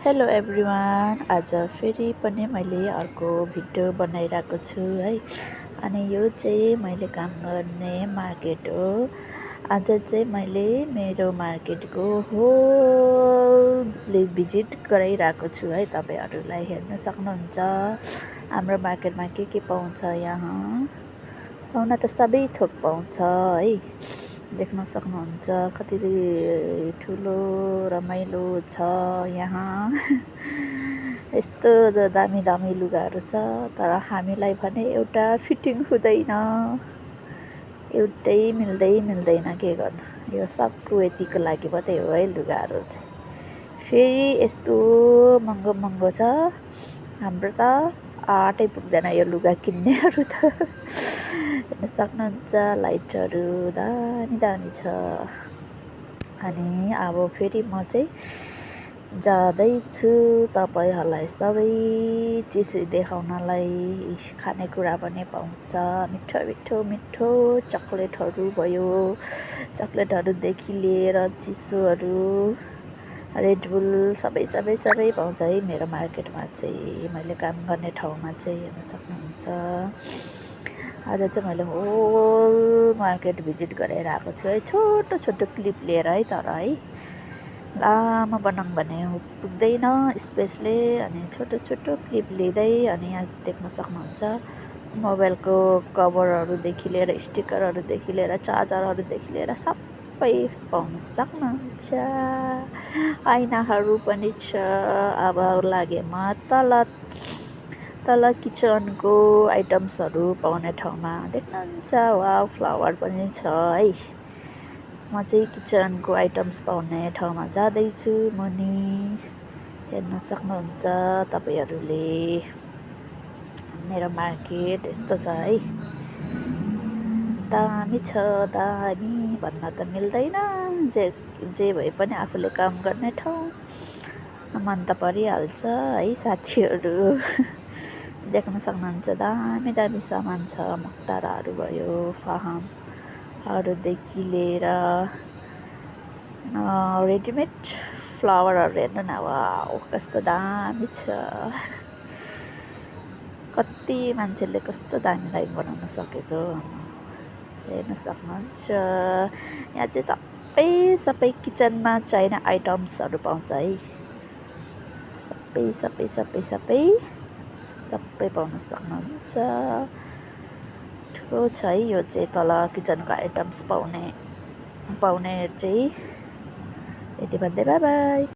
Hello everyone, आज फेरि पनि मैले अर्को भिडियो बनाइरहेको छु है। अनि यो चाहिँ मैले काम गर्ने मार्केट हो। आज चाहिँ मैले मेरो मार्केटको होल भिजिट गराइरहेको छु है। तपाईँहरूलाई हेर्न सक्नुहुन्छ हाम्रो मार्केटमा के पाउँछ। यहाँ पाउन त सबै थोक पाउँछ है। देख्न सक्नुहुन्छ कति ठुलो रमाइलो छ यहाँ। यस्तो दामी दामी लुगाहरू छ, तर हामीलाई भने एउटा फिटिङ हुँदैन, एउटै मिल्दैन। के गर्नु, यो सबको यतिको लागि मात्रै हो है लुगाहरू चाहिँ। फेरि यस्तो महँगो छ, हाम्रो त आँटै पुग्दैन यो लुगा किन्नेहरू त। हेर्न सक्नुहुन्छ लाइटहरू दामी छ। अनि अब फेरि म चाहिँ जाँदैछु तपाईँहरूलाई सबै चिज देखाउनलाई। खानेकुरा पनि पाउँछ, मिठो चक्लेटहरू भयो, चक्लेटहरूदेखि लिएर चिसोहरू, रेडबुल सबै पाउँछ है मेरो मार्केटमा चाहिँ, मैले काम गर्ने ठाउँमा चाहिँ। हेर्न सक्नुहुन्छ आज चाहिँ मैले होल मार्केट भिजिट गरेर आएको छु है। छोटो क्लिप लिएर है, तर है लामो बनाऊँ भने पुग्दैन स्पेसले। अनि छोटो क्लिप लिँदै, अनि यहाँ देख्न सक्नुहुन्छ मोबाइलको कभरहरूदेखि लिएर, स्टिकरहरूदेखि लिएर, चार्जरहरूदेखि लिएर सबै पाउन सक्नुहुन्छ। ऐनाहरू पनि छ। अब लागे म तल किचनको आइटम्सहरू पाउने ठाउँमा। देख्नुहुन्छ वा फ्लावर पनि छ है। म चाहिँ किचनको आइटम्स पाउने ठाउँमा जाँदैछु मुनि। हेर्न सक्नुहुन्छ तपाईँहरूले मेरो मार्केट यस्तो छ है। दामी छ, दामी भन्न त मिल्दैन। जे भए पनि आफूले काम गर्ने ठाउँ मन त परिहाल्छ है साथीहरू। देख्न सक्नुहुन्छ दामी सामान छ। मक्ताराहरू भयो, फाहमहरूदेखि लिएर रेडिमेड फ्लावरहरू हेर्नु न, वाउ कस्तो दामी छ। कति मान्छेले कस्तो दामी बनाउन सकेको हेर्न सक्नुहुन्छ। यहाँ चाहिँ सबै किचनमा चाहिने आइटम्सहरू पाउँछ है। सबै पाउन सक्नुहुन्छ। ठुलो छ है यो चाहिँ, तल किचनको आइटम्स पाउने चाहिँ। यति भन्दै बाई।